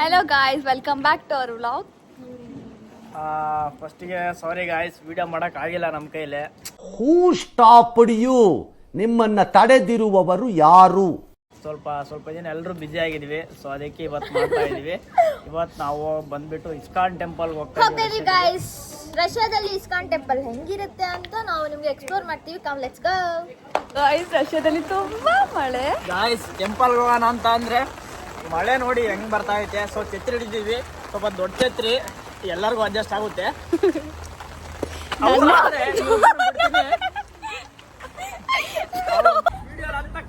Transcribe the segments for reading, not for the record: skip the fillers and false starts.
Hello guys, welcome back to our vlog. ಫಸ್ಟಿಗೆ ಸಾರಿ guys, video ಮಾಡೋಕೆ ಆಗಿಲ್ಲ ನಮ್ಮ ಕೈಲಿ. ಹೂ ಸ್ಟಾಪ್ಡ್ ಯು? ನಿಮ್ಮನ್ನ ತಡೆದಿರುವವರು ಯಾರು? ಸ್ವಲ್ಪ ದಿನ ಎಲ್ಲರೂ ಬ್ಯುಸಿ ಆಗಿದ್ವಿ, ಸೊ ಅದಕ್ಕೆ ಇವತ್ತು ಮಾಡ್ತಾ ಇದೀವಿ. ಇವತ್ತು ನಾವು ಬಂದ್ಬಿಟ್ಟು ಇಸ್ಕಾನ್ ಟೆಂಪಲ್ಗೆ ಹೋಗ್ತಾ ಇದ್ದೀವಿ ಗಾಯ್ಸ್. ರಷ್ಯಾದಲ್ಲಿ ಇಸ್ಕಾನ್ ಟೆಂಪಲ್ ಹೆಂಗಿರುತ್ತೆ ಅಂತ ನಾವು ನಿಮಗೆ ಎಕ್ಸ್ಪ್ಲೋರ್ ಮಾಡ್ತೀವಿ. Come let's go guys. ರಷ್ಯಾದಲ್ಲಿ ತುಂಬಾ ಮಳೆ. ಗಾಯ್ಸ್ ಟೆಂಪಲ್ಗೆ ಹೋಗೋಣ ಅಂತ ಅಂದ್ರೆ ಮಳೆ ನೋಡಿ ಹೆಂಗ್ ಬರ್ತಾ ಐತೆ. ಸೊ ಛತ್ರಿ ಹಿಡಿದೀವಿ, ಸ್ವಲ್ಪ ದೊಡ್ಡ ಛತ್ರಿ, ಎಲ್ಲರಿಗೂ ಅಡ್ಜಸ್ಟ್ ಆಗುತ್ತೆ.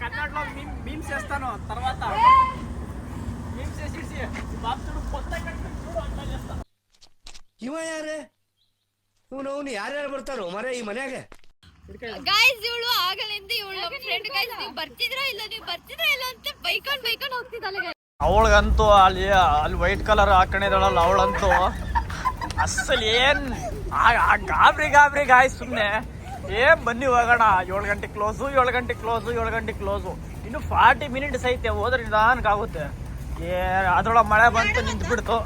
కన్నడలో మీమ్స్ చేస్తాను తర్వాత మీమ్స్ చేసి బాప్తుడు కొత్త ಇವ ಯಾರೇ ಇವನು ಯಾರ್ಯಾರು ಬರ್ತಾರೋ ಮರೆ ಈ ಮನ್ಯಾಗ? ಗೈಸ್ ಇವಳು ಆಗಲಿಂದ ಇವಳು ನಮ್ಮ ಫ್ರೆಂಡ್. ಗೈಸ್ ನೀವು ಬರ್ತಿದ್ರೋ ಇಲ್ಲ ಅಂತ ಬೈಕೊಂಡು ಹೋಗ್ತಿದ್ದಾಳೆ. ಅವಳಿಗಂತೂ ಅಲ್ಲಿ ವೈಟ್ ಕಲರ್ ಹಾಕೊಂಡಿದ್ದಾಳಲ್ಲ, ಅವಳಂತೂ ಅಸಲ್ ಏನ್ ಗಾಬ್ರಿ ಗಾಯ್ಸ್. ಸುಮ್ಮನೆ ಬನ್ನಿ ಹೋಗೋಣ, 7 ಗಂಟೆ ಕ್ಲೋಸು, 7 ಗಂಟೆ ಕ್ಲೋಸು. ಇನ್ನು 40 ಮಿನಿಟ್ಸ್ ಐತೆ, ಹೋದ್ರೆ ನಿಧಾನಕ್ಕಾಗುತ್ತೆ. ಅದ್ರೊಳಗೆ ಮಳೆ ಬಂತು, ನಿಂತು ಬಿಡ್ತು.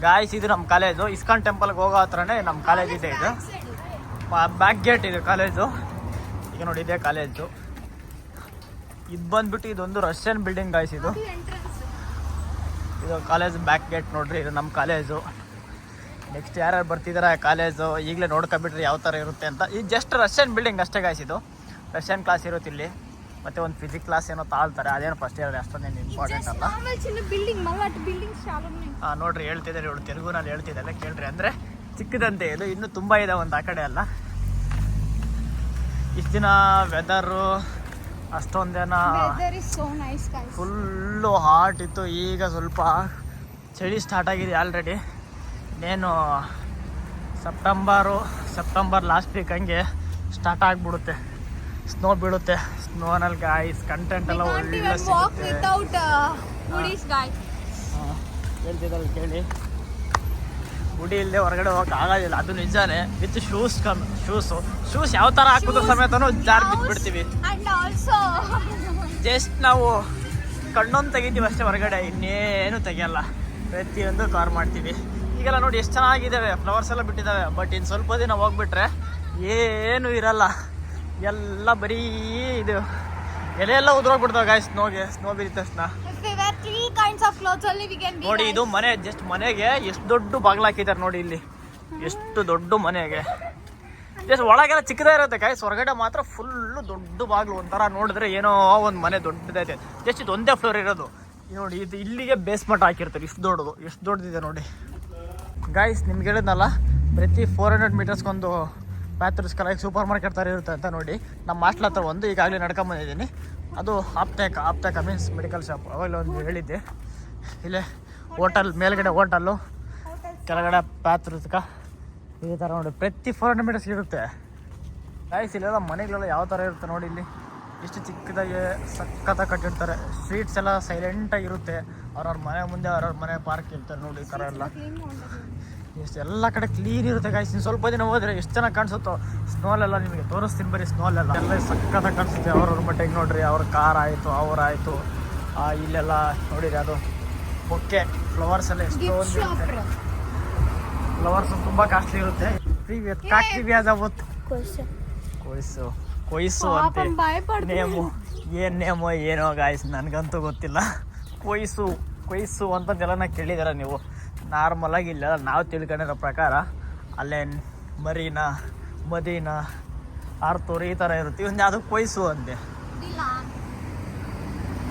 ಗಾಯ್ಸ್ ಇದು ನಮ್ಮ ಕಾಲೇಜು, ಇಸ್ಕಾನ್ ಟೆಂಪಲ್ಗೆ ಹೋಗೋ ಹತ್ರನೇ ನಮ್ಮ ಕಾಲೇಜ್ ಇದೆ. ಇದು ಬ್ಯಾಕ್ ಗೇಟ್ ಇದೆ ಕಾಲೇಜು. ಈಗ ನೋಡಿ ಇದೆ ಕಾಲೇಜು. ಇದು ಬಂದ್ಬಿಟ್ಟು ಇದೊಂದು ರಷ್ಯನ್ ಬಿಲ್ಡಿಂಗ್ ಗಾಯ್ಸ್. ಇದು ಕಾಲೇಜ್ ಬ್ಯಾಕ್ ಗೇಟ್ ನೋಡ್ರಿ, ಇದು ನಮ್ಮ ಕಾಲೇಜು. ನೆಕ್ಸ್ಟ್ ಯಾರ್ಯಾರು ಬರ್ತಿದಾರೆ ಕಾಲೇಜು ಈಗಲೇ ನೋಡ್ಕೊಬಿಟ್ರಿ ಯಾವ ಥರ ಇರುತ್ತೆ ಅಂತ. ಇದು ಜಸ್ಟ್ ರಷ್ಯನ್ ಬಿಲ್ಡಿಂಗ್ ಅಷ್ಟೇ ಗಾಯ್ಸ್. ಇದು ರಷ್ಯನ್ ಕ್ಲಾಸ್ ಇರುತ್ತೆ ಇಲ್ಲಿ, ಮತ್ತು ಒಂದು ಫಿಸಿಕ್ಸ್ ಕ್ಲಾಸ್ ಏನೋ ತಾಳ್ತಾರೆ, ಅದೇನು ಫಸ್ಟ್ ಇಯರ್ ಅಷ್ಟೊಂದೇನು ಇಂಪಾರ್ಟೆಂಟ್ ಅಲ್ಲ. ನೋಡ್ರಿ ಹೇಳ್ತಿದ್ದಾರೆ ಇವಳು, ತೆಲುಗುನಲ್ಲಿ ಹೇಳ್ತಿದ್ದಾರೆ, ಕೇಳ್ರಿ. ಅಂದರೆ ಚಿಕ್ಕದಂತೆ ಇದು, ಇನ್ನೂ ತುಂಬ ಇದೆ ಒಂದು ಆ ಕಡೆ ಅಲ್ಲ. ಇಷ್ಟು ದಿನ ವೆದರು ಅಷ್ಟೊಂದೇನ ಫುಲ್ಲು ಹಾಟ್ ಇತ್ತು. ಈಗ ಸ್ವಲ್ಪ ಚಳಿ ಸ್ಟಾರ್ಟ್ ಆಗಿದೆ ಆಲ್ರೆಡಿ. ಇನ್ನೇನು ಸೆಪ್ಟೆಂಬರ್ ಲಾಸ್ಟ್ ವೀಕ್ ಹಂಗೆ ಸ್ಟಾರ್ಟ್ ಆಗಿಬಿಡುತ್ತೆ, ಸ್ನೋ ಬೀಳುತ್ತೆ. ಸ್ನೋನಲ್ಲಿ ಗಾಯ್ಸ್ ಕಂಟೆಂಟ್ ಎಲ್ಲ ಒಳ್ಳೆ ಹೇಳ್ತಿದ್ದಲ್ಲ ಕೇಳಿ. ಗುಡಿ ಇಲ್ಲದೆ ಹೊರಗಡೆ ಹೋಗಕ್ಕೆ ಆಗೋದಿಲ್ಲ, ಅದು ನಿಜಾನೇ. ವಿತ್ ಶೂಸ್ ಯಾವ ಥರ ಹಾಕೋದ್ರ ಸಮೇತನೂ ಜಾರ್ ಬಿಟ್ಬಿಡ್ತೀವಿ. ಜಸ್ಟ್ ನಾವು ಕಣ್ಣೊಂದು ತೆಗಿತೀವಿ ಅಷ್ಟೇ, ಹೊರಗಡೆ ಇನ್ನೇನು ತೆಗಿಯಲ್ಲ. ಪ್ರತಿಯೊಂದು ಕವರ್ ಮಾಡ್ತೀವಿ. ಈಗೆಲ್ಲ ನೋಡಿ ಎಷ್ಟು ಚೆನ್ನಾಗಿದ್ದಾವೆ, ಫ್ಲವರ್ಸ್ ಎಲ್ಲ ಬಿಟ್ಟಿದ್ದಾವೆ. ಬಟ್ ಇನ್ನು ಸ್ವಲ್ಪ ದಿನ ಹೋಗ್ಬಿಟ್ರೆ ಏನೂ ಇರಲ್ಲ, ಎಲ್ಲ ಬರೀ ಇದು ಎಲೆ ಎಲ್ಲ ಉದ್ರೋಗ್ಬಿಡ್ತಾವೆ ಗಾಯ್ಸ್. ಸ್ನೋ ಬಿದ್ದ ತಕ್ಷಣ ನೋಡಿ. ಇದು ಮನೆ, ಜಸ್ಟ್ ಮನೆಗೆ ಎಷ್ಟು ದೊಡ್ಡ ಬಾಗಿಲು ಹಾಕಿದ್ದಾರೆ ನೋಡಿ ಇಲ್ಲಿ, ಎಷ್ಟು ದೊಡ್ಡ ಮನೆಗೆ. ಜಸ್ಟ್ ಒಳಗೆಲ್ಲ ಚಿಕ್ಕದೇ ಇರುತ್ತೆ ಗಾಯ್ಸ್, ಹೊರಗಡೆ ಮಾತ್ರ ಫುಲ್ಲು ದೊಡ್ಡ ಬಾಗಿಲು. ಒಂಥರ ನೋಡಿದ್ರೆ ಏನೋ ಒಂದು ಮನೆ ದೊಡ್ಡದೈತೆ. ಜಸ್ಟ್ ಇದು ಒಂದೇ ಫ್ಲೋರ್ ಇರೋದು ನೋಡಿ. ಇದು ಇಲ್ಲಿಗೆ ಬೇಸ್ಮೆಂಟ್ ಹಾಕಿರ್ತಾರೆ, ಎಷ್ಟು ದೊಡ್ಡದಿದೆ ನೋಡಿ ಗಾಯ್ಸ್. ನಿಮ್ಗೆ ಹೇಳಿದ್ನಲ್ಲ, ಪ್ರತಿ 400 ಮೀಟರ್ಸ್ಗೊಂದು ಪ್ಯಾಥ್ರಿಸ್ ಕಲಾಗಿ ಸೂಪರ್ ಮಾರ್ಕೆಟ್ ಥರ ಇರುತ್ತೆ ಅಂತ ನೋಡಿ. ನಮ್ಮ ಹಾಸ್ಟೆಲ್ ಹತ್ರ ಒಂದು ಈಗಾಗಲೇ ನಡ್ಕೊಂಬಂದಿದ್ದೀನಿ. ಅದು ಆಪ್ಟೆಕ ಮೀನ್ಸ್ ಮೆಡಿಕಲ್ ಶಾಪ್. ಅವಾಗಲೇ ಒಂದು ಹೇಳಿದ್ದೆ. ಇಲ್ಲೇ ಹೋಟೆಲ್, ಮೇಲ್ಗಡೆ ಹೋಟೆಲ್ಲು, ಕೆಳಗಡೆ ಪ್ಯಾಥ್ರಿಸ್ಕ, ಈ ಥರ ನೋಡಿ ಪ್ರತಿ 400 ಮೀಟರ್ಸ್ ಇರುತ್ತೆ ಗಾಯ್ಸ್. ಇಲ್ಲೆಲ್ಲ ಮನೆಗಳೆಲ್ಲ ಯಾವ ಥರ ಇರುತ್ತೆ ನೋಡಿ. ಇಲ್ಲಿ ಎಷ್ಟು ಚಿಕ್ಕದಾಗಿ ಸಖತ್ತಾಗಿ ಕಟ್ಟಿರ್ತಾರೆ. ಸ್ಟ್ರೀಟ್ಸ್ ಎಲ್ಲ ಸೈಲೆಂಟಾಗಿರುತ್ತೆ. ಅವ್ರವ್ರ ಮನೆ ಮುಂದೆ ಅವ್ರವ್ರ ಮನೆ ಪಾರ್ಕ್ ಇರ್ತಾರೆ ನೋಡಿ. ಈ ಥರ ಎಷ್ಟು ಎಲ್ಲ ಕಡೆ ಕ್ಲೀನ್ ಇರುತ್ತೆ ಗಾಯ್ಸ್. ಇನ್ನು ಸ್ವಲ್ಪ ದಿನ ಹೋದರೆ ಎಷ್ಟು ಚೆನ್ನಾಗಿ ಕಾಣಿಸುತ್ತೋ. ಸ್ನೋಲೆಲ್ಲ ನಿಮಗೆ ತೋರಿಸ್ತೀನಿ ಬರೀ. ಸ್ನೋಲೆಲ್ಲ ಸಖತ್ತಾಗಿ ಕಾಣಿಸುತ್ತೆ. ಅವ್ರವ್ರ ಮಟ್ಟಿಗೆ ನೋಡ್ರಿ, ಅವ್ರ ಕಾರ್ ಆಯಿತು, ಅವರಾಯಿತು. ಇಲ್ಲೆಲ್ಲ ನೋಡಿರಿ, ಅದು ಬೊಕ್ಕೆ ಫ್ಲವರ್ಸ್ ಎಲ್ಲ ಎಷ್ಟೊಂದು ಇರುತ್ತೆ. ಫ್ಲವರ್ಸ್ ತುಂಬ ಕಾಸ್ಟ್ಲಿ ಇರುತ್ತೆ. ಕೊಯ್ಸು ಅಂತ ನೇಮು ಏನೋ ಗಾಯ್ಸ್, ನನಗಂತೂ ಗೊತ್ತಿಲ್ಲ. ಕೊಯ್ಸು ಅಂತಂದೆಲ್ಲ ಕೇಳಿದಾರ ನೀವು. ನಾರ್ಮಲಾಗಿ ಇಲ್ಲ, ನಾವು ತಿಳ್ಕೊಂಡಿರೋ ಪ್ರಕಾರ ಅಲ್ಲೇ ಮದೀನಾ ಆರ್ತೂರು ಈ ಥರ ಇರುತ್ತೆ. ಇವ್ನು ಅದು ಕೊಯ್ಸು ಅಂತೆ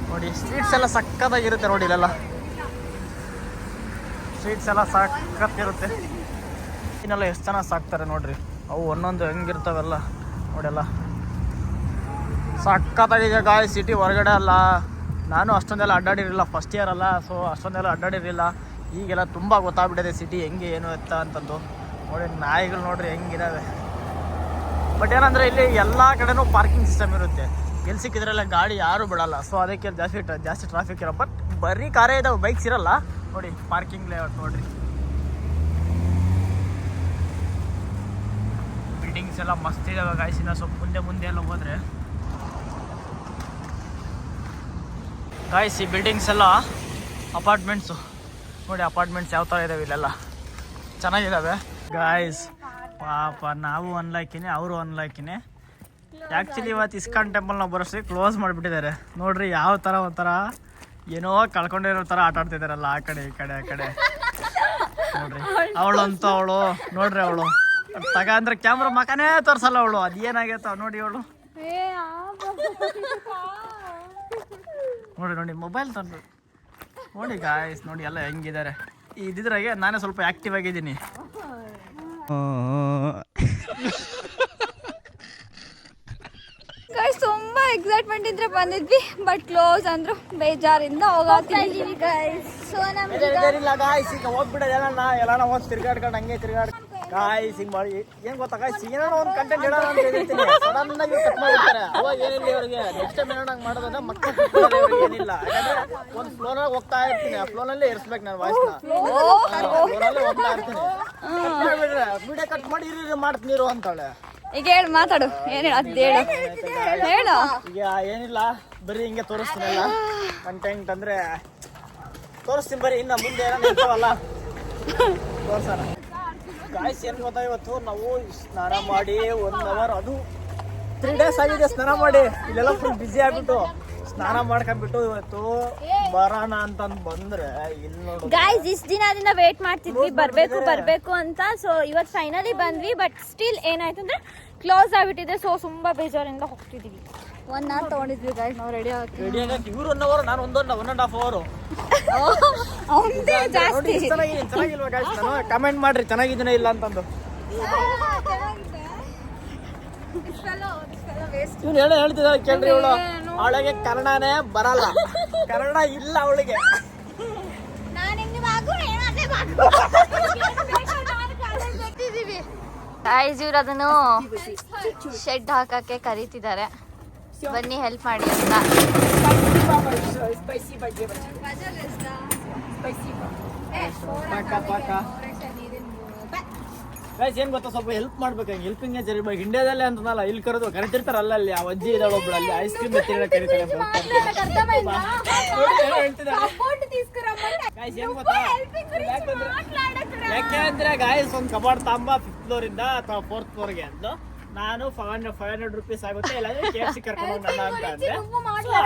ನೋಡಿ. ಸ್ಟ್ರೀಟ್ಸ್ ಎಲ್ಲ ಸಖತ್ತಾಗಿರುತ್ತೆ ನೋಡಿ. ಇಲ್ಲೆಲ್ಲ ಸ್ಟ್ರೀಟ್ಸ್ ಎಲ್ಲ ಸಖತ್ತಿರುತ್ತೆ. ಇನ್ನೆಲ್ಲ ಎಷ್ಟು ಚೆನ್ನಾಗಿ ಸಾಕ್ತಾರೆ ನೋಡ್ರಿ. ಅವು ಒಂದೊಂದು ಹೆಂಗಿರ್ತಾವೆಲ್ಲ ನೋಡೆಲ್ಲ ಸಖತ್ತಾಗಿದೆ ಗಾಯ್. ಸಿಟಿ ಹೊರಗಡೆ ಅಲ್ಲ, ನಾನು ಅಷ್ಟೊಂದೆಲ್ಲ ಅಡ್ಡಾಡಿರಲಿಲ್ಲ, ಫಸ್ಟ್ ಇಯರ್ ಅಲ್ಲ, ಸೊ ಅಷ್ಟೊಂದೆಲ್ಲ ಅಡ್ಡಾಡಿರಲಿಲ್ಲ. ಈಗೆಲ್ಲ ತುಂಬ ಗೊತ್ತಾಗ್ಬಿಟ್ಟಿದೆ ಸಿಟಿ ಹೆಂಗೆ ಏನು ಎತ್ತ ಅಂತಂದು ನೋಡಿ. ನಾಯಿಗಳು ನೋಡ್ರಿ ಹೆಂಗಿದ್ದಾವೆ. ಬಟ್ ಏನಂದರೆ ಇಲ್ಲಿ ಎಲ್ಲ ಕಡೆನೂ ಪಾರ್ಕಿಂಗ್ ಸಿಸ್ಟಮ್ ಇರುತ್ತೆ. ಎಲ್ಲಿ ಸಿಕ್ಕಿದ್ರೆಲ್ಲ ಗಾಡಿ ಯಾರೂ ಬಿಡಲ್ಲ. ಸೊ ಅದಕ್ಕೆ ಜಾಸ್ತಿ ಟ್ರಾಫಿಕ್ ಇರೋ. ಬಟ್ ಬರೀ ಕಾರೇ ಇದಾವೆ, ಬೈಕ್ಸ್ ಇರಲ್ಲ ನೋಡಿ. ಪಾರ್ಕಿಂಗ್ ಲೇಔಟ್ ನೋಡ್ರಿ. ಬಿಲ್ಡಿಂಗ್ಸ್ ಎಲ್ಲ ಮಸ್ತ್ ಇದಾವೆ ಗಾಯ್ಸ್. ಇನ್ನು ಸ್ವಲ್ಪ ಮುಂದೆ ಎಲ್ಲ ಹೋದರೆ ಗಾಯ್ಸ್ ಈ ಬಿಲ್ಡಿಂಗ್ಸ್ ಎಲ್ಲ ಅಪಾರ್ಟ್ಮೆಂಟ್ಸು. ನೋಡಿ ಅಪಾರ್ಟ್ಮೆಂಟ್ಸ್ ಯಾವ ಥರ ಇದಾವೆ ಇಲ್ಲೆಲ್ಲ ಚೆನ್ನಾಗಿದ್ದಾವೆ ಗಾಯ್ಸ್. ಪಾಪ ನಾವು ಅನ್ಲಾಕಿನಿ, ಅವರು ಅನ್ಲಾಕಿನಿ. ಆ್ಯಕ್ಚುಲಿ ಇವತ್ತು ಇಸ್ಕಾನ್ ಟೆಂಪಲ್ ನಾವು ಬರೋಷ್ಟೇ ಕ್ಲೋಸ್ ಮಾಡಿಬಿಟ್ಟಿದ್ದಾರೆ. ನೋಡ್ರಿ ಯಾವ ಥರ ಒಂಥರ ಏನೋ ಕಳ್ಕೊಂಡಿರೋ ಥರ ಆಟ ಆಡ್ತಿದ್ದಾರಲ್ಲ, ಆ ಕಡೆ ಈ ಕಡೆ ಆ ಕಡೆ. ನೋಡ್ರಿ ಅವಳಂತೂ ಅವಳು ನೋಡ್ರಿ, ಅವಳು ತಗ ಅಂದ್ರೆ ಕ್ಯಾಮ್ರಾ ಮಕನೇ ತೋರ್ಸಲ್ಲ ಅವಳು. ಅದೇನಾಗೈತ ನೋಡಿ ಅವಳು. ನೋಡಿ ನೋಡಿ ಮೊಬೈಲ್ ತಂದು ನೋಡಿ ಗಾಯ್ಸ್, ನೋಡಿ ಎಲ್ಲ ಹೆಂಗಿದ್ದಾರೆ. ಇದ್ರಾಗೆ ನಾನೇ ಸ್ವಲ್ಪ ಆಕ್ಟಿವ್ ಆಗಿದ್ದೀನಿ. ತುಂಬಾ ಎಕ್ಸೈಟ್ಮೆಂಟ್ ಇದ್ರೆ ಬಂದಿದ್ವಿ, ಬಟ್ ಕ್ಲೋಸ್ ಅಂದ್ರು ಬೇಜಾರಿಂದ ಹೋಗ್ತೀವಿ ಗೈಸ್. ಸೊ ಈಗ ಹೋಗ್ಬಿಡೋದು ಎಲ್ಲ ಹೋಗಿ ತಿರ್ಗಾಡ್ಕೊಂಡು ಹಂಗೆ ಗಾಯ್ಸ್ ಹಿಂಗ್ ಮಾಡಿ ಏನ್ ಗೊತ್ತಾ ಗಾಯ್ಸ್, ಏನೋ ಒಂದು ಕಂಟೆಂಟ್ ಹೇಳೋಣ ಅಂತ ಹೇಳಿರ್ತೀನಿ, ಸಡನ್ ಆಗಿ ಕಟ್ ಮಾಡಿರ್ತಾರೆ. ಅವಾಗ ಏನಿಲ್ಲ ಇವ್ರಿಗೆ ನೆಕ್ಸ್ಟ್ ಟೈಮ್ ಏನೋ ಹಂಗೆ ಮಾಡೋದಂದ್ರೆ ಮಕ್ಕಳು ಏನಿಲ್ಲ. ಯಾಕಂದ್ರೆ ಒಂದು ಫ್ಲೋನಾಗ ಹೋಗ್ತಾ ಇರ್ತೀನಿ, ಆ ಫ್ಲೋನಲ್ಲೇ ಇರಿಸ್ಬೇಕು ನಾನು ವಾಯ್ಸ್ನ, ಫ್ಲೋನಲ್ಲೇ ಹೋಗ್ತಾ ಇರ್ತೀನಿ. ವಿಡಿಯೋ ಕಟ್ ಮಾಡಿ ಇರಿ ಮಾಡ್ತೀನಿ ಇರು ಅಂತಾಳೆ. ಈಗ ಹೇಳು, ಮಾತಾಡು, ಏನ್ ಹೇಳು ಹೇಳು. ಈಗ ಏನಿಲ್ಲ, ಬರೀ ಹಿಂಗೆ ತೋರಿಸ್ತೀನಲ್ಲ ಕಂಟೆಂಟ್ ಅಂದ್ರೆ ತೋರಿಸ್ತೀನಿ ಬರೀ. ಇನ್ನು ಮುಂದೆ ಏನೋ ನಿಲ್ತಾವಲ್ಲ ತೋರ್ಸೋಣ ಗಾಯ್ಸ್. ಏನು ಗೊತ್ತಾ, ಇವತ್ತು ನಾವು ಸ್ನಾನ ಮಾಡಿ 1 hour, ಅದು 3 days ಆಗಿದೆ ಸ್ನಾನ ಮಾಡಿ. ಇಲ್ಲೆಲ್ಲ ಫುಲ್ ಬಿಸಿ ಆಗ್ಬಿಟ್ಟು ಸ್ನಾನ ಮಾಡ್ಕೊಂಡ್ಬಿಟ್ಟು ಇವತ್ತು ಬರೋಣ ಅಂತಂದು ಬಂದ್ರೆ ಇಲ್ಲಿ ನೋಡು ಗೈಸ್, ಇಷ್ಟು ದಿನದಿಂದ ವೇಟ್ ಮಾಡ್ತಿದ್ವಿ ಬರ್ಬೇಕು ಅಂತ. ಸೊ ಇವತ್ತು ಫೈನಲಿ ಬಂದ್ವಿ, ಬಟ್ ಸ್ಟಿಲ್ ಏನಾಯ್ತು ಅಂದ್ರೆ ಕ್ಲೋಸ್ ಆಗ್ಬಿಟ್ಟಿದೆ. ಸೊ ತುಂಬಾ ಬೇಜಾರಿಂದ ಹೋಗ್ತಿದೀವಿ. 1 hour ತಗೊಂಡಿದ್ವಿ ಗೈಸ್ ನಾವು ರೆಡಿ ಆಗಕ್ಕೆ. ಇವ್ರು 1 hour, ನಾನು 1.5 hour. ಅವಂದೇ ಜಾಸ್ತಿ. ಚೆನ್ನಾಗಿಲ್ವಾ ಗೈಸ್? ನಾನು ಕಮೆಂಟ್ ಮಾಡ್ರಿ ಚೆನ್ನಾಗಿದ್ದೀನ ಇಲ್ಲ ಅಂತಂದು. ಇವ್ನು ಹೇಳ್ತಿದ್ದಾಳೆ ಕೇಳ್ರಿ, ಇವಳು ಅವಳಿಗೆ ಕನ್ನಡನೇ ಬರಲ್ಲ, ಕನ್ನಡ ಇಲ್ಲ ಅವಳಿಗೆ. ಗೈಸ್ ಇವ್ರು ಅದನ್ನು ಶೆಡ್ ಹಾಕಕ್ಕೆ ಕರೀತಿದ್ದಾರೆ, ಬನ್ನಿ ಹೆಲ್ಪ್ ಮಾಡಿ ಅಂತ. ಗೈಸ್ ಏನ್ ಗೊತ್ತಾ, ಸ್ವಲ್ಪ ಹೆಲ್ಪ್ ಮಾಡ್ಬೇಕು. ಹೆಲ್ಪಿಂಗ್ ನೇಚರ್ ಇರ್ಬೇಕು. ಇಂಡಿಯಾದಲ್ಲೇ ಅಂತನಲ್ಲ, ಇಲ್ಲಿ ಕರೆದು ಕರಿತಿರ್ತಾರಲ್ಲ, ಅಲ್ಲಿ ಆ ಅಜ್ಜಿ ಇದ್ದಾಳೆ ಒಬ್ಳು, ಅಲ್ಲಿ ಐಸ್ ಕ್ರೀಮ್ ಕರೀತಾರೆ. ಗೈಸ್ ಏನ್ ಗೊತ್ತಾ, ಯಾಕೆಂದ್ರೆ ಗಾಯ್ಸ್ ಒಂದು ಕಬಾರ್ಡ್ ತಾಂಬ 5th floor ಇಂದ ಅಥವಾ 4th floor ಗೆ ಅಂತ ನಾನು 500 rupees ಆಗುತ್ತೆ, ಇಲ್ಲಾಂದ್ರೆ KFC ಕರ್ಕೊಂಡು ಹೋಗೋಣ ಅಂತ ಅಂದೆ.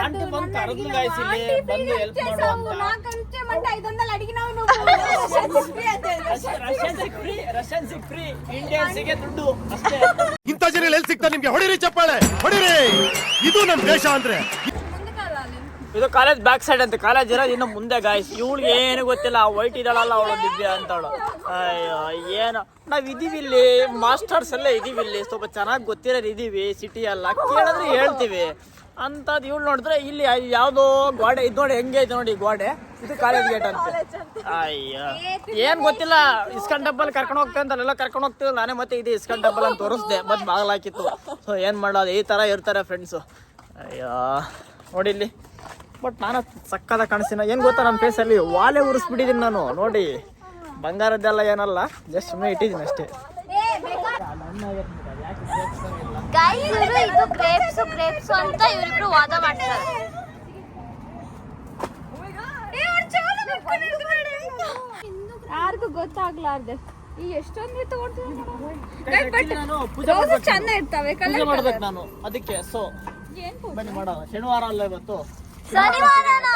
ಆಂಟಿ ಬಂದು ಕರೆದು ಗಾಯ್ಸ್ ಇಲ್ಲಿ ಬಂದು ಹೆಲ್ಪ್ ಮಾಡು ಅಂತ. ರಷ್ಯನ್ ಫ್ರೀ, ಇಂಡಿಯನ್ಸಿಗೆ ದುಡ್ಡು ಅಷ್ಟೇ. ಇಂಥ ಜನ ಎಲ್ಲಿ ಸಿಗ್ತಾರೆ ನಿಮ್ಗೆ? ಹೊಡಿರಿ ಚಪ್ಪಾಳೆ, ಹೊಡಿರಿ. ಇದು ನಮ್ ದೇಶ ಅಂದ್ರೆ. ಇದು ಕಾಲೇಜ್ ಬ್ಯಾಕ್ ಸೈಡ್ ಅಂತ, ಕಾಲೇಜ್ ಇರೋದು ಇನ್ನು ಮುಂದೆ ಗಾಯ್ಸ್. ಇವಳಿಗೆ ಏನು ಗೊತ್ತಿಲ್ಲ, ವೈಟ್ ಇದ್ದಾಳಲ್ಲ ಅವಳು ದಿವ್ಯಾ ಅಂತವಳು. ಅಯ್ಯೋ ಏನು, ನಾವ್ ಇದೀವಿ ಇಲ್ಲಿ, ಮಾಸ್ಟರ್ಸ್ ಎಲ್ಲ ಇದೀವಿ ಇಲ್ಲಿ, ಸ್ವಲ್ಪ ಚೆನ್ನಾಗಿ ಗೊತ್ತಿರೋರು ಇದೀವಿ, ಸಿಟಿ ಎಲ್ಲ ಕೇಳಿದ್ರೆ ಹೇಳ್ತೀವಿ ಅಂತದ್. ಇವಳು ನೋಡಿದ್ರೆ ಇಲ್ಲಿ ಯಾವ್ದೋ ಗೋಡೆ ಇದು ನೋಡಿ, ಹೆಂಗೆ ಐತೆ ನೋಡಿ ಗೋಡೆ, ಇದು ಕಾಲೇಜ್ ಗೇಟ್ ಅಂತ. ಅಯ್ಯೋ ಏನ್ ಗೊತ್ತಿಲ್ಲ. ಇಸ್ಕಾನ್ ಟೆಂಪಲ್ ಕರ್ಕೊಂಡು ಹೋಗ್ತೇವೆ ಅಂತ ಅಲ್ಲೆಲ್ಲ ಕರ್ಕೊಂಡು ಹೋಗ್ತೀವಿ. ನಾನೇ ಮತ್ತೆ ಇದು ಇಸ್ಕಾನ್ ಟೆಂಪಲ್ ಅಂತ ತೋರಿಸ್ದೆ, ಮತ್ತೆ ಬಾಗಲಾಕಿತ್ತು. ಸೊ ಏನ್ ಮಾಡೋದು, ಈ ತರ ಇರ್ತಾರೆ ಫ್ರೆಂಡ್ಸು. ಅಯ್ಯೋ ನೋಡಿ ಇಲ್ಲಿ, ಬಟ್ ನಾನು ಸಕ್ಕದ ಕಾಣಿಸ್ತೀನಿ. ಏನು ಗೊತ್ತಾ, ನನ್ನ ಫೇಸಲ್ಲಿ ವಾಲೆ ಉರಿಸ್ಬಿಟ್ಟಿದ್ದೀನಿ ನಾನು. ನೋಡಿ ಬಂಗಾರದ್ದೆಲ್ಲ ಏನಲ್ಲ, ಜಸ್ಟ್ ಸುಮ್ಮನೆ ಇಟ್ಟಿದ್ದೀನಿ ಅಷ್ಟೇ. ಇದು ಗ್ರೇಪ್ಸ್ ಅಂತ ಇವರಿಬ್ರು ವಾದ ಮಾಡ್ತಾರೆ. ಯಾರಿಗೂ ಗೊತ್ತಾಗ್ಲಾರ್ದೆ ಈ ಎಷ್ಟೊಂದು ಚಂದ ಇರ್ತಾವೆ, ಪೂಜೆ ಮಾಡ್ಬೇಕು ನಾನು ಅದಕ್ಕೆ. ಸೊ ಬನ್ನಿ ಮಾಡೋಣ. ಶನಿವಾರ ಅಲ್ಲ ಇವತ್ತು, ಶನಿವಾರನಾ?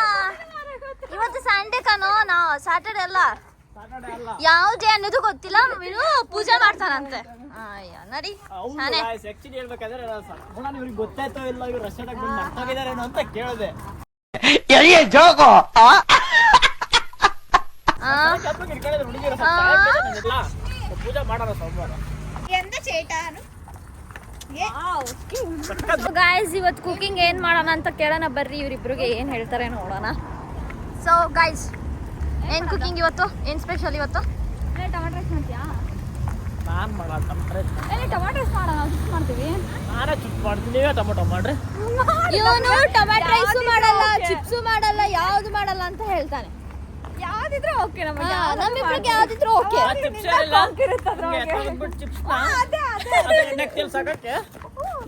ಇವತ್ತು ಸಂಡೇ ಕಣೋ, ನಾವು ಸ್ಯಾಟರ್ಡೆ ಅಲ್ಲ, ಯಾವ್ದೇ ಅನ್ನೋದು ಗೊತ್ತಿಲ್ಲ. ಇನ್ನು ಪೂಜೆ ಮಾಡ್ತಾನಂತೆ. ನಡಿ. ಆಕ್ಚುಲಿ ಹೇಳ್ಬೇಕಾದ್ರೆ ಇವ್ರಿಗೆ ಗೊತ್ತಾಯ್ತೋ ಇಲ್ಲ, ಇವ್ರು ರಷ್ಯಾದಾಗ ಬಂದು ಮರ್ತೋಗಿದಾರೇನೋ ಅಂತ ಕೇಳಿದೆ. ಪೂಜೆ ಮಾಡೋಣ ಸೋಮವಾರ. ಗಾಯ್ಸ್ ಇವತ್ತು ಕುಕಿಂಗ್ ಏನ್ ಮಾಡೋಣ ಅಂತ ಕೇಳೋಣ ಬರ್ರಿ, ಇವ್ರಿಬ್ರಿಗೆ ಏನ್ ಹೇಳ್ತಾರೆ ನೋಡೋಣ. ಸೊ ಗಾಯ್ಸ್ ಏನ್ ಕುಕಿಂಗ್ ಇವತ್ತು, ಏನ್ ಸ್ಪೆಷಲ್ ಇವತ್ತು? ಟೊಮಾಟೊ ರೈಸ್ ಮಾಡ್ತೀಯಾ? ನಾನ್ ಮಾಡಲ್ಲ ಟೊಮಾಟೊ ರೈಸ್. ಟೊಮಾಟೊ ರೈಸ್ ಮಾಡೋಣ, ಚಿಪ್ಸ್ ಮಾಡ್ತೀವಿ. ನಾನೇ ಚಿಪ್ಸ್ ಮಾಡ್ತೀನಿ, ನೀವೇ ಟೊಮಾಟೊ ಮಾಡ್ರಿ. ಇವನು ಟೊಮಾಟೊ ರೈಸ್ ಮಾಡಲ್ಲ, ಚಿಪ್ಸ್ ಮಾಡಲ್ಲ, ಯಾವ್ದು ಮಾಡಲ್ಲ ಅಂತ ಹೇಳ್ತಾನೆ. ಯಾವ್ದಿದ್ರು ಓಕೆ, ನಮ್ಮಿಬ್ರಿಗೆ ಯಾವ್ದಿದ್ರು ಓಕೆ.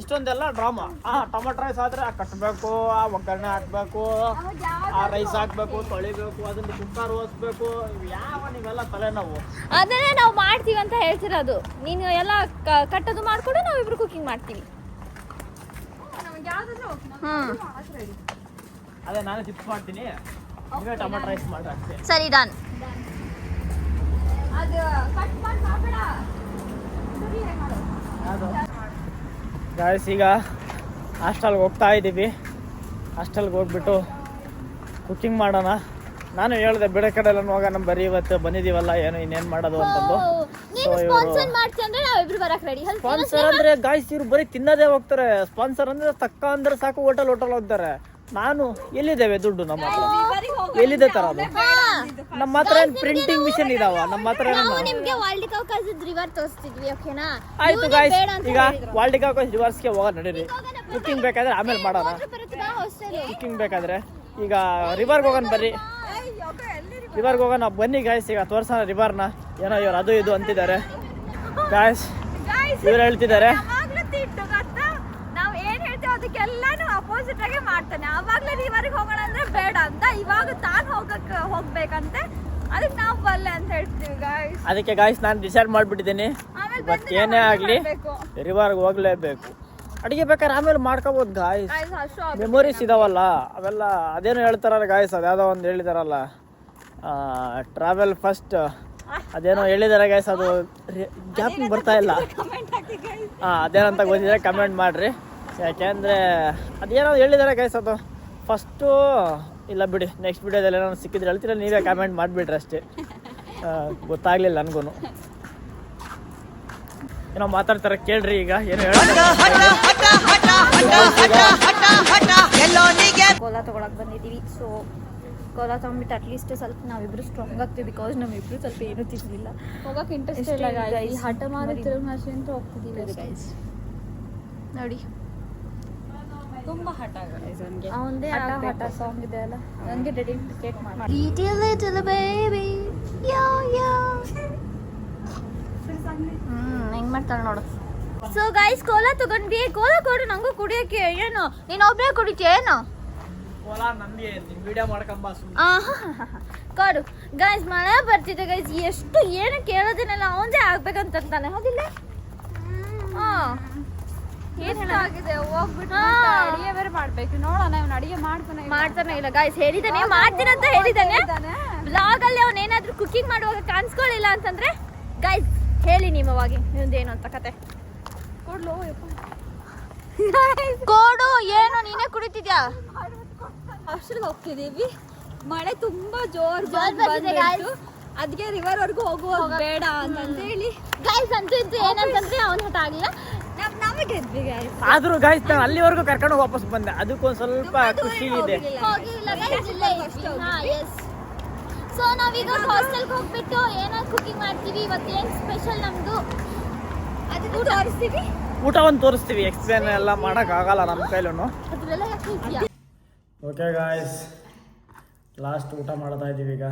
ಇಷ್ಟೊಂದೆಲ್ಲ ಡ್ರಾಮಾ. ಟೊಮಾಟೊ ರೈಸ್ ಆದ್ರೆ ಕಟ್ಟಬೇಕು, ಒಗ್ಗರಣೆ ಹಾಕ್ಬೇಕು, ಆ ರೈಸ್ ಹಾಕ್ಬೇಕು, ತೊಳಿಬೇಕು, ಅದನ್ನ ಕುಕ್ಕರ್ ಓದಿಸ್ಬೇಕು, ಯಾವ ನೀವೆಲ್ಲ ತಲೆನೋವು. ಅದನ್ನೇ ನಾವು ಮಾಡ್ತೀವಿ ಅಂತ ಹೇಳ್ತಿರೋದು. ನೀನು ಎಲ್ಲ ಕಟ್ಟೋದು ಮಾಡ್ಕೊಡು, ನಾವಿಬ್ರು ಕುಕಿಂಗ್ ಮಾಡ್ತೀವಿ. ಅದೇ ನಾನು ಚಿಪ್ಸ್ ಮಾಡ್ತೀನಿ, ನೀವೇ ಟೊಮೆಟೊ ರೈಸ್ ಮಾಡ್ರಿ ಅಷ್ಟೇ. ಸರಿ ಡನ್. ಗಾಯ್ಸ್ ಈಗ ಹಾಸ್ಟೆಲ್ಗೆ ಹೋಗ್ತಾ ಇದ್ದೀವಿ. ಹಾಸ್ಟೆಲ್ಗೆ ಹೋಗ್ಬಿಟ್ಟು ಕುಕಿಂಗ್ ಮಾಡೋಣ. ನಾನು ಹೇಳಿದೆ ಬೇರೆ ಕಡೆ ಎಲ್ಲ ಹೋಗೋಣ, ಬರೀ ಇವತ್ತು ಬಂದಿದ್ದೀವಲ್ಲ ಏನು ಇನ್ನೇನು ಮಾಡೋದು ಅಂತಂದು. ಸ್ಪಾನ್ಸರ್ ಅಂದ್ರೆ ಗಾಯ್ಸ್ ಇವ್ರು ಬರೀ ತಿನ್ನೋದೇ ಹೋಗ್ತಾರೆ. ಸ್ಪಾನ್ಸರ್ ಅಂದ್ರೆ ತಕ್ಕ ಅಂದ್ರೆ ಸಾಕು, ಹೋಟೆಲ್ ಹೋಗ್ತಾರೆ. ನಾನು ಎಲ್ಲಿದ್ದೇವೆ ದುಡ್ಡು ನಮ್ಮ ಹತ್ರ? ಎಲ್ಲಿದೆ ತರೋದು? ನಮ್ಮ ಹತ್ರ ಏನ್ ಪ್ರಿಂಟಿಂಗ್ ಮಿಷನ್ ಇದಾವ? ನಮ್ಮ ಹತ್ರ ಆಯ್ತು ಗಾಯ್ಸ್, ಈಗ ವಾಲ್ಡಿ ಕಾಕಸ್ ರಿವರ್ಸ್ಗೆ ಹೋಗೋಣ ನಡೀರಿ. ಕುಕಿಂಗ್ ಬೇಕಾದ್ರೆ ಆಮೇಲೆ ಮಾಡೋಣ. ಕುಕಿಂಗ್ ಬೇಕಾದ್ರೆ ಈಗ ರಿವರ್ಗೆ ಹೋಗೋಣ ಬರ್ರಿ. ರಿವರ್ಗೆ ಹೋಗೋಣ ಬನ್ನಿ ಗಾಯ್ಸ್. ಈಗ ತೋರ್ಸೋಣ ರಿವರ್ನ. ಏನೋ ಇವ್ರು ಅದು ಇದು ಅಂತಿದ್ದಾರೆ ಗಾಯ್ಸ್. ಇವ್ರು ಹೇಳ್ತಿದ್ದಾರೆ ನಾವ್ ಏನ್ ಹೇಳ್ತೇವೆ ಅದಕ್ಕೆಲ್ಲಾನು ಅಪೋಸಿಟ್ ಆಗಿ ಮಾಡ್ತಾನೆ. ಅವಾಗ್ಲೇ ರಿವರ್ಗೆ ಹೋಗೋಣ ಅಂದ್ರೆ ಬೇಡ ಅಂತ, ಇವಾಗ ತಾನು ಹೋಗ್ಬೇಕಂತೆ. ಅದಕ್ಕೆ ನಾವು ಬಲ್ಲೆ ಅಂತ ಹೇಳ್ತೀವಿ ಗಾಯ್ಸ್. ಅದಕ್ಕೆ ಗಾಯ್ಸ್ ನಾನು ಡಿಸೈಡ್ ಮಾಡ್ಬಿಟ್ಟಿದ್ದೀನಿ, ಇವತ್ತು ಏನೇ ಆಗ್ಲಿ ರಿವರ್ಗೆ ಹೋಗ್ಲೇಬೇಕು. ಅಡಿಗೆ ಬೇಕಾದ್ರೆ ಆಮೇಲೆ ಮಾಡ್ಕೋಬಹುದು ಗಾಯ್ಸ್. ಮೆಮೊರೀಸ್ ಇದಾವಲ್ಲ ಅವೆಲ್ಲ. ಅದೇನು ಹೇಳ್ತಾರಲ್ಲ ಗಾಯ್ಸ್, ಅದ್ಯಾವುದೋ ಒಂದು ಹೇಳಿದಾರಲ್ಲ, ಟ್ರಾವೆಲ್ ಫಸ್ಟ್ ಅದೇನೋ ಹೇಳಿದಾರೆ ಗಾಯ್ಸ್. ಅದು ಗ್ಯಾಪಿಂಗ್ ಬರ್ತಾ ಇಲ್ಲ. ಅದೇನಂತ ಗೊತ್ತಿದ್ರೆ ಕಮೆಂಟ್ ಮಾಡ್ರಿ. ಯಾಕೆಂದರೆ ಅದೇನೋ ಹೇಳಿದಾರೆ ಗಾಯ್ಸ್. ಅದು ಫಸ್ಟು ಇಲ್ಲ ಬಿಡಿ, ನೆಕ್ಸ್ಟ್ ವಿಡಿಯೋದಲ್ಲಿ ಏನೋ ಸಿಕ್ಕಿದ್ರೆ ಹೇಳ್ತೀರ, ನೀವೇ ಕಮೆಂಟ್ ಮಾಡಿಬಿಡ್ರಿ ಅಷ್ಟೇ. ಗೊತ್ತಾಗ್ಲಿಲ್ಲ ನನಗೂ. ಏನೋ ಮಾತಾಡ್ತಾರೆ ಕೇಳ್ರಿ. ಈಗ ಏನು ಕೋಲಾ ತಗೊಳಕ್ ಬಂದಿದ್ದೀವಿ. ಸೊ ಕೋಲಾ ತಗೊಂಡ್ಬಿಟ್ಟು ಅಟ್ಲೀಸ್ಟ್ ಸ್ವಲ್ಪ ನಾವಿಬ್ರು ಸ್ಟ್ರಾಂಗ್ ಆಗ್ತೀವಿ. ಬಿಕಾಸ್ ನಮ್ಮಿಬ್ರು ಸ್ವಲ್ಪ ಏನು ತಿನ್ನಿಲ್ಲ, ಹೋಗಕ್ಕೆ ಇಂಟ್ರೆಸ್ಟ್ ಇಲ್ಲ ಗೈಸ್. ಹಠ ಮಾಡಿ ತಿರುಗಿ ಅಂತ ಹೋಗ್ತಿದ್ದೀವಿ ಗೈಸ್. ನೋಡಿ ತುಂಬಾ ಹಠ ಗೈಸ್. ಅವನದೇ ಹಠ ಸಾಂಗ್ ಇದೆ ಅಲ್ಲ, ನನಗೆ ಡೆಡಿಕೇಟ್ ಮಾಡಿ. ಲಿಟಲ್ ಬೇಬಿ ಯಾ ಯಾ ಹೆಂಗ್ ಮಾಡ್ತಾಳೆ ನೋಡು. ಸೊ ಗೈಸ್ ಕೋಲಾ ತಗೊಂಡ್ವಿ. ಕೋಲಾ ಕೊಡು ನಂಗೂ ಕುಡಿಯಕ್ಕೆ. ಏನು ನೀನು ಒಬ್ಬರೇ ಕುಡಿತೀಯ ಏನು? ಕೊಡು ಗೈಸ್. ಮಳೆ ಬರ್ತಿದೆ ಗೈಸ್. ಎಷ್ಟು ಏನು ಕೇಳೋದನ್ನೆಲ್ಲ ಅವನದೇ ಆಗ್ಬೇಕಂತಾನೆ, ಹೌದಿಲ್ಲ? ಎಷ್ಟಾಗಿದೆ ಹೋಗ್ಬಿಟ್ಟು ಅಡಿಗೆ ಬೇರೆ ಮಾಡ್ಬೇಕು. ನೋಡೋಣ ಅವ್ನು ಅಡಿಗೆ ಮಾಡ್ತಾನೆ ಇಲ್ಲ ಗೈಸ್. ಹೇಳಿದಾನೆ ಮಾಡ್ತೀನಂತ ಹೇಳಿದಾನೆ. ಬ್ಲಾಗ್ ಅಲ್ಲಿ ಅವ್ನು ಏನಾದ್ರು ಕುಕಿಂಗ್ ಮಾಡುವಾಗ ಕಾಣಿಸ್ಕೊಳ್ಳಿಲ್ಲ ಅಂತಂದ್ರೆ ಗೈಸ್ ಹೇಳಿ ನೀವು ಅವಾಗ ನಿಮ್ದೇನು ಅಂತ ಕತೆ. ಕೋಡು ಏನು ನೀನೇ ಕುಡಿತಿದ್ಯಾ? ಹಾಸ್ಟೆಲ್ಗೆ ಹೋಗ್ತಿದೀವಿ. ಮಳೆ ತುಂಬಾ ಜೋರ್ ಬಂದಿತ್ತು. ಅದಕ್ಕೆ ರಿವರ್ ವರ್ಗೂ ಹೋಗುವಾಗ ಬೇಡ ಅಂತ ಹೇಳಿ ಗೈಸ್ ಅಂತೂ ಏನಂತಂದ್ರೆ ಅವನ ಹಠ ಆಗಿಲ್ಲ, ನಾವೇ ಗೆದ್ವಿ ಗೈಸ್. ಆದ್ರೂ ಗೈಸ್ ನಾನು ಅಲ್ಲಿವರೆಗೂ ಕರ್ಕೊಂಡು ವಾಪಸ್ ಬಂದೆ. ಅದಕ್ಕೊಂದು ಸ್ವಲ್ಪ ಖುಷಿ ಇದೆ. ಸೊ ನಾವೀಗ ಹಾಸ್ಟೆಲ್ಗೆ ಹೋಗ್ಬಿಟ್ಟು ಏನಾದ್ರು ಕುಕಿಂಗ್ ಮಾಡ್ತೀವಿ. ಇವತ್ತೇನು ಸ್ಪೆಷಲ್ ನಮ್ದು ಅದನ್ನು ತೋರಿಸ್ತೀವಿ. ಊಟ ಒಂದು ತೋರಿಸ್ತೀವಿ. ಎಕ್ಸ್ಪ್ಲೇನ್ ಎಲ್ಲ ಮಾಡೋಕ್ಕಾಗಲ್ಲ ನಮ್ಮ ಕೈಲೂ. ಓಕೆ ಗಾಯ್ಸ್, ಲಾಸ್ಟ್ ಊಟ ಮಾಡ್ತಾ ಇದ್ದೀವಿ. ಈಗ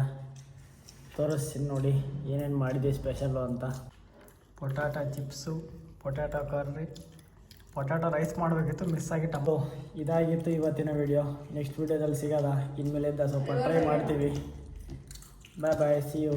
ತೋರಿಸ್ತೀನಿ ನೋಡಿ ಏನೇನು ಮಾಡಿದ್ದೀವಿ ಸ್ಪೆಷಲ್ಲು ಅಂತ. Potato chips, potato curry, potato rice ಮಾಡಬೇಕಿತ್ತು, ಮಿಸ್ ಆಗಿತ್ತು. ಇದಾಗಿತ್ತು ಇವತ್ತಿನ ವಿಡಿಯೋ. ನೆಕ್ಸ್ಟ್ ವಿಡಿಯೋದಲ್ಲಿ ಸಿಗೋದ. ಇನ್ಮೇಲಿಂದ ಸ್ವಲ್ಪ ಟ್ರೈ ಮಾಡ್ತೀವಿ. ಬಾಯ್ ಬಾಯ್, ಸಿ ಯು.